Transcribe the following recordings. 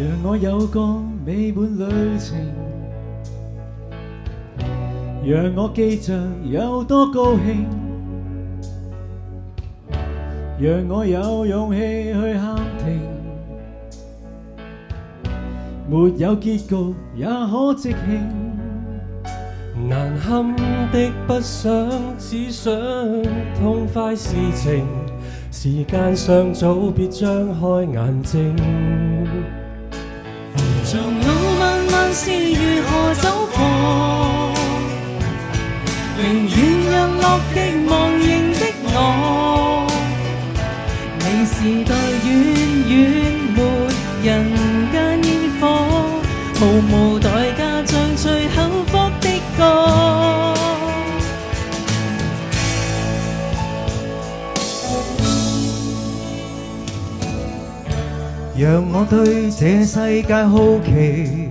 讓我有個美滿旅程，讓我記着有多高興，讓我有勇氣去喊停。沒有結局也可即興，難堪的不想，只想痛快事情。時間尚早，別張開眼睛。長路漫漫是如何走過，寧願讓樂極忘形的我，離時代遠遠沒人間煙火，無代價唱最幸福的歌。讓我對這世界好奇，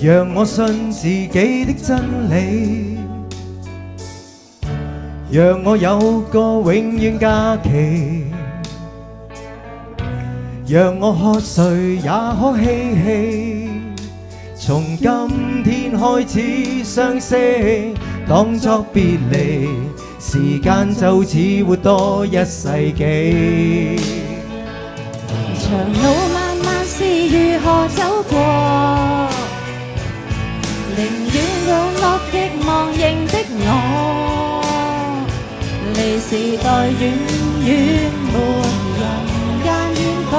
讓我信自己的真理，讓我有個永遠假期，讓我喝誰也可嬉戲。從今天開始相識，當作別離，時間就似活多一世紀。長路漫漫是如何走過，寧願讓樂極忘形的我，離時代遠遠沒人間煙火，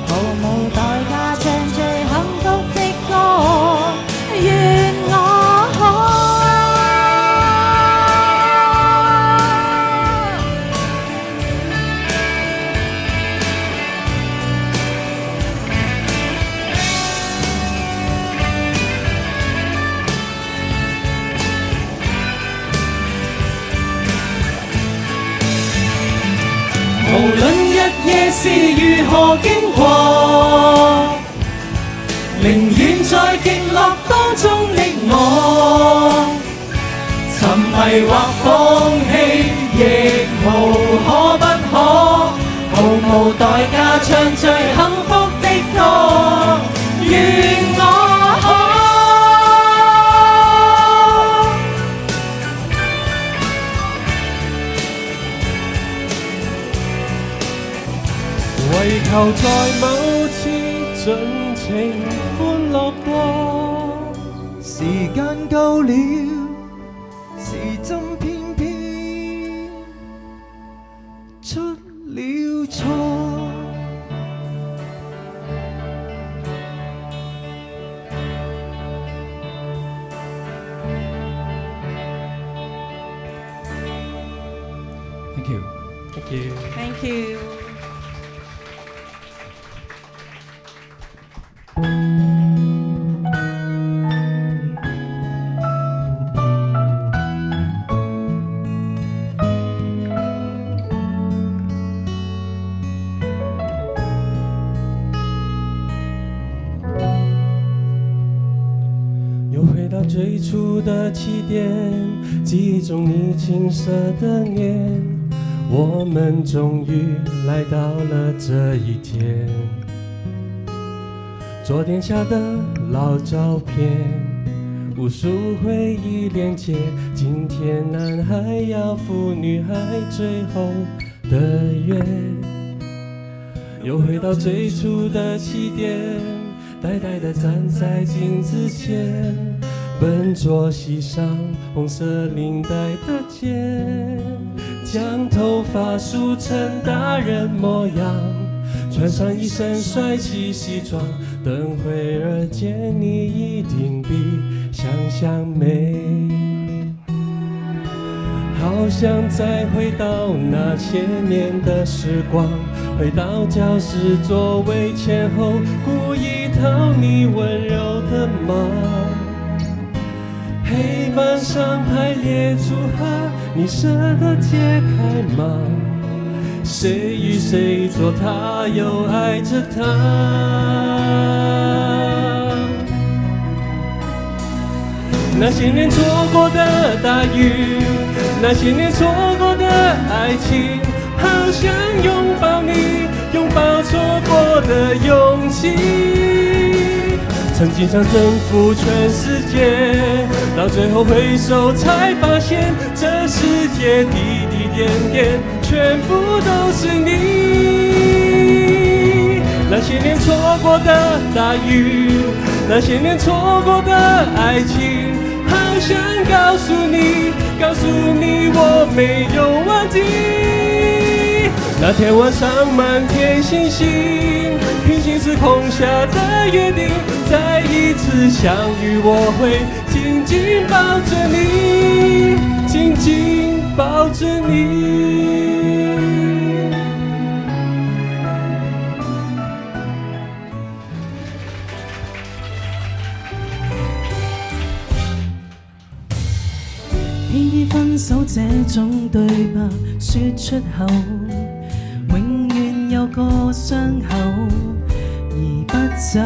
毫無代價唱最幸福的歌。願我可無論日夜是如何經過，寧願在極樂當中的我，沉迷或放棄亦無可不可，毫無代價唱最幸福的歌。願我可為求在某次盡情歡樂過，時間夠了，時針偏偏出了錯。Thank you. Thank you. Thank you。又回到最初的起點，記憶中你青澀的臉，我們終於來到了這一天。桌墊下的老照片，無數回憶連結，今天男孩要赴女孩最後的約。又回到最初的起點，呆呆地站在鏡子前，笨拙繫上紅色領帶的結，將頭髮梳成大人模樣，穿上一身帥氣西裝，等會兒見你一定比想象美。好想再回到那些年的時光，回到教室座位前後，故意討你溫柔的罵。黑板上排列組合，你捨得解開嗎？誰與誰做他，又愛着他。那些年錯過的大雨，那些年錯過的愛情，好想擁抱你，拥抱错过的勇气。曾经想征服全世界，到最后回首才发现，这世界滴滴点点全部都是你。那些年错过的大雨，那些年错过的爱情，好想告诉你，告诉你我没有忘记。那天晚上满天星星，平行时空下的约定，再一次相遇我会紧紧抱着你，紧紧抱着你。偏偏分手這種對白說出口，永遠有個傷口移不走。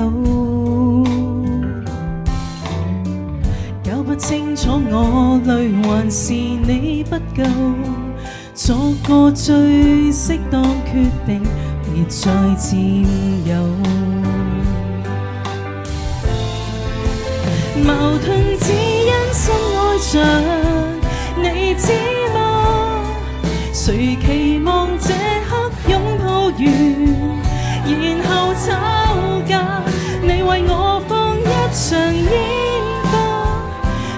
搞不清楚我累還是你不夠，作個最適當決定，別再佔有。矛盾只因深愛着，你知嗎？誰期望這刻擁抱完，然後吵架？你為我放一場煙花，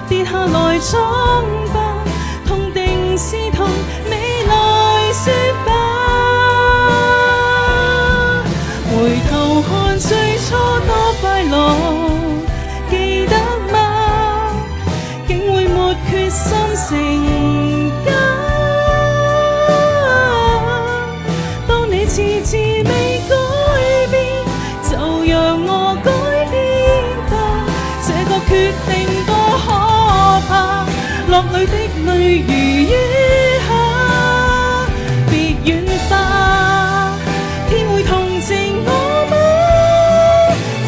跌下來裝吧，痛定是痛，你來說吧。回頭看最初多快樂，記得嗎？竟會沒決心成家。當你遲遲未改變，就讓我改變吧。這個決定多可怕，落淚的淚如雨下，別軟化。天會同情我嗎？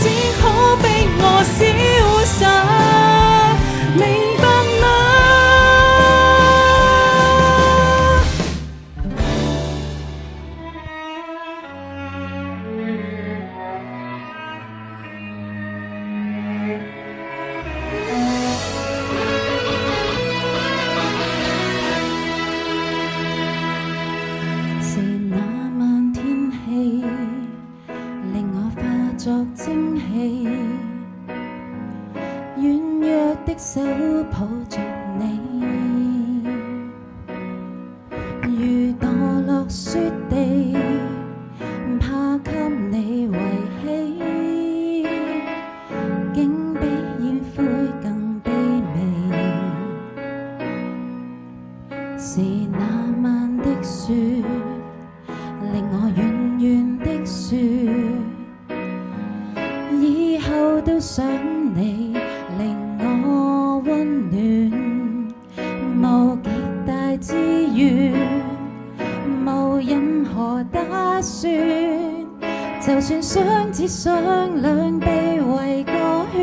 只可逼我瀟灑，明白嗎？是那晚天氣令我化作蒸氣，軟弱的手抱着你，如墮落雪地，怕給你遺棄，竟比煙灰更卑微。是那晚的雪令我遠遠的說，以後都想你，令我溫暖，無極大志願，無任何打算，就算相知相兩被圍個圈，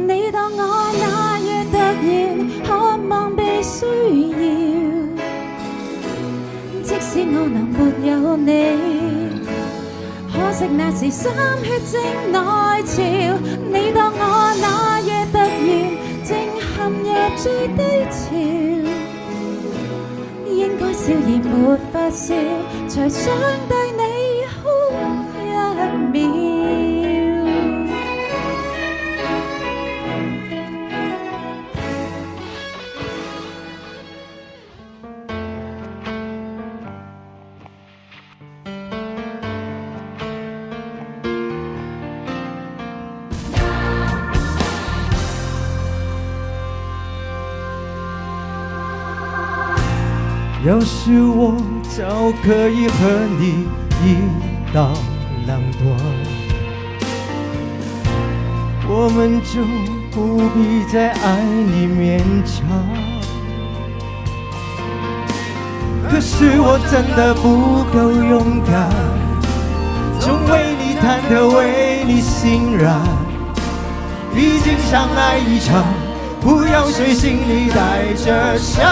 你當我那夜突然渴望被需要，即使我能沒有你，可惜那時心血正內潮，你當我那夜突然正陷入最低潮，應該笑而沒法笑，才想對你哭一秒。要是我早可以和你一刀两断，我们就不必再爱你勉强。可是我真的不够勇敢，总为你忐忑，为你心软。毕竟相爱一场，不要随心里带着伤。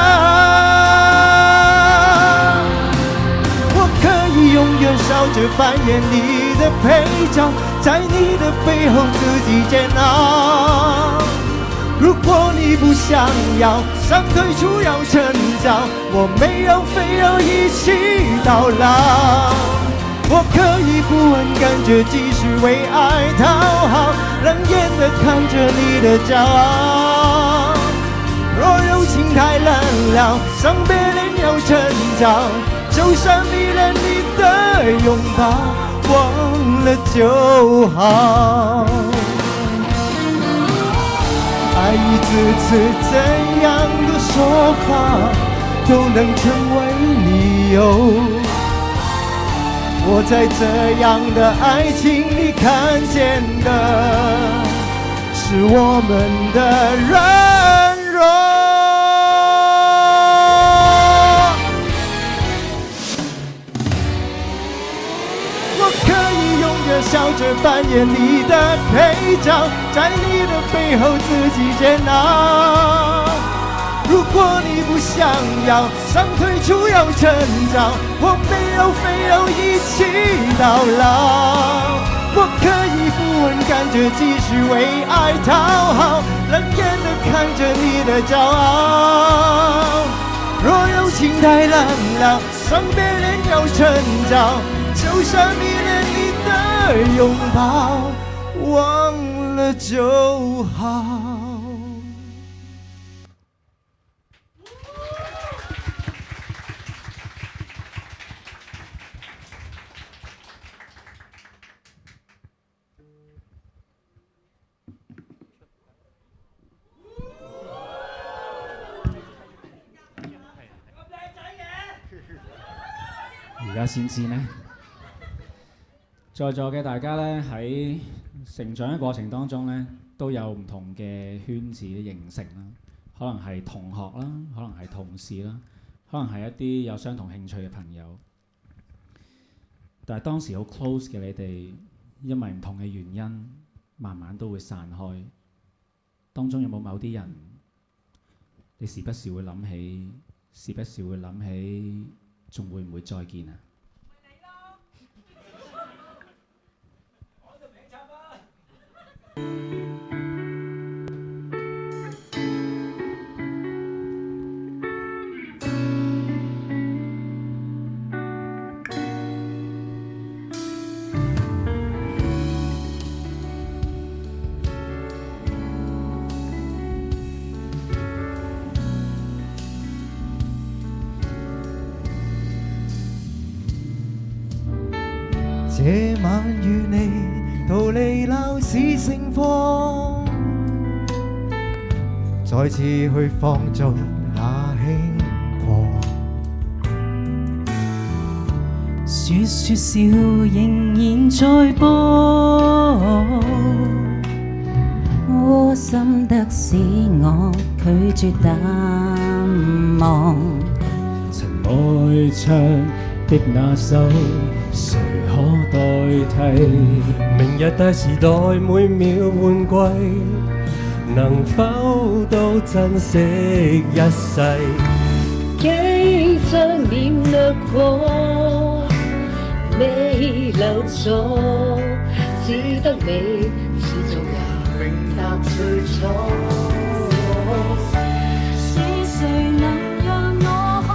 笑着扮演你的配角，在你的背后自己煎熬。如果你不想要想退出要成长，我没有非要一起到老。我可以不问感觉，继续为爱讨好，冷眼地看着你的骄傲。若有情太冷了，伤别人要成长，就算迷恋你的拥抱，忘了就好。爱一次次怎样的说法都能成为理由，我在这样的爱情里看见的是我们的软弱。我可以永远笑着扮演你的配角，在你的背后自己煎熬。如果你不想要想退出要成长，我没有非要一起到老。我可以不问感觉，继续为爱讨好，冷眼地看着你的骄傲。若有情太冷了，伤别人要成长，就算迷恋你的拥抱，忘了就好。而家先知呢，在座嘅大家呢，喺成長嘅過程當中呢，都有唔同嘅圈子形成啦，可能係同學啦，可能係同事啦，可能係一啲有相同興趣嘅朋友。但係當時好 close 嘅你哋，因為唔同嘅原因，慢慢都會散開。當中有冇某啲人，你時不時會諗起，時不時會諗起，仲會唔會再見啊？這晚與你逃離鬧市盛況，再次去放縱那輕狂。說說笑仍然在播，窩心得使我拒絕淡忘。曾愛唱的那首，誰可代替？明日大時代每秒換季，能否都珍惜一世？幾張臉掠過，未留咗，只得你始終也永踏最初。是誰能讓我可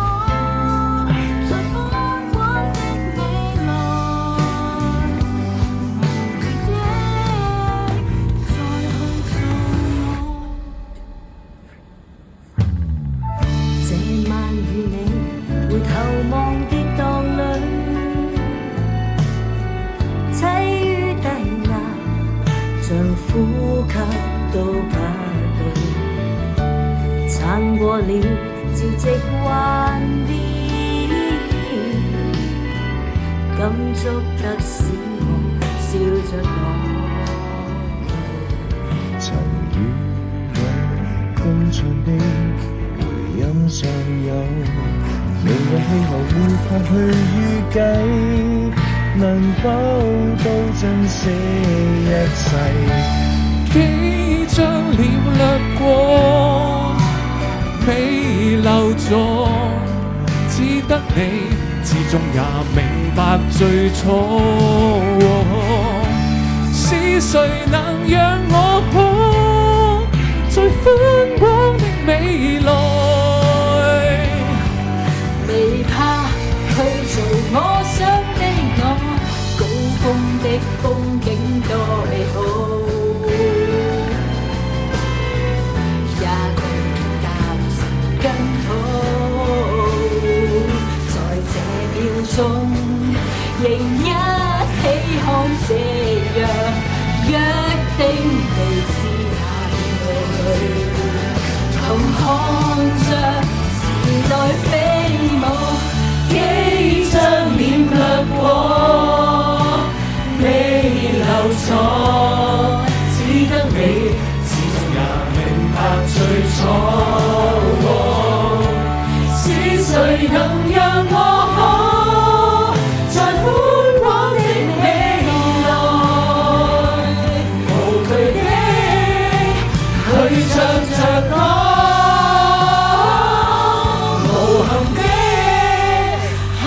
在寬廣的未來，無意的再控訴我？這晚與你回頭望跌宕裏，棲於低壓，像呼吸都不對。撐過了潮汐幻變，感觸得使我笑着落淚。曾與你共唱的回音尚有，明日氣候沒法去預計，能否都珍惜一世？幾張臉掠過，未留咗，只得你始終也明白最初。是誰能讓我可最寬廣的未來？未怕去做我想的我，高峰的風景多美好，也共踏實更好。在這秒鐘，仍一起看夕陽，約定未知哪裏，同看着時代飛舞，幾張臉掠過，未留錯，只得你始終也明白最初。是誰能讓我可在寬廣的未來，無懼的去唱着歌，無憾的可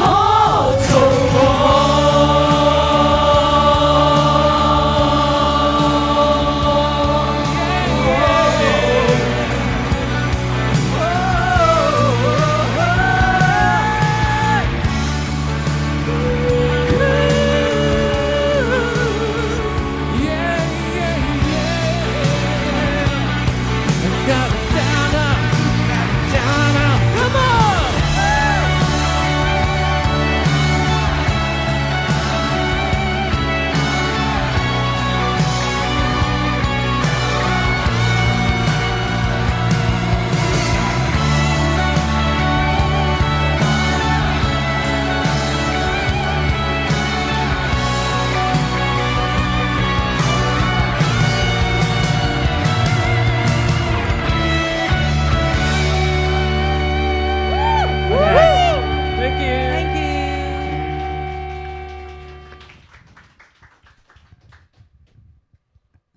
做我。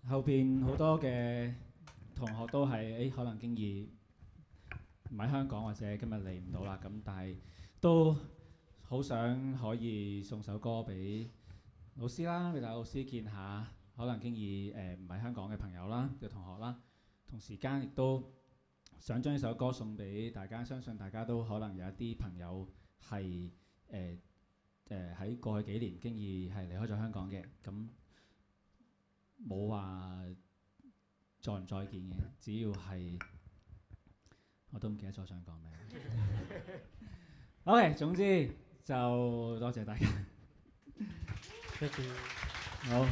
後邊好多嘅同學都係可能經已唔喺香港或者今日嚟唔到啦，咁但係都好想可以送首歌俾老師啦，俾大家老師見下，可能經已唔喺香港嘅朋友啦嘅同學啦，同時間亦都想將呢首歌送俾大家，相信大家都可能有一啲朋友係喺過去幾年經已係離開咗香港嘅，咁冇話再唔再見嘅，只要係我都唔記得咗想講咩。OK， 總之就多謝大家。好。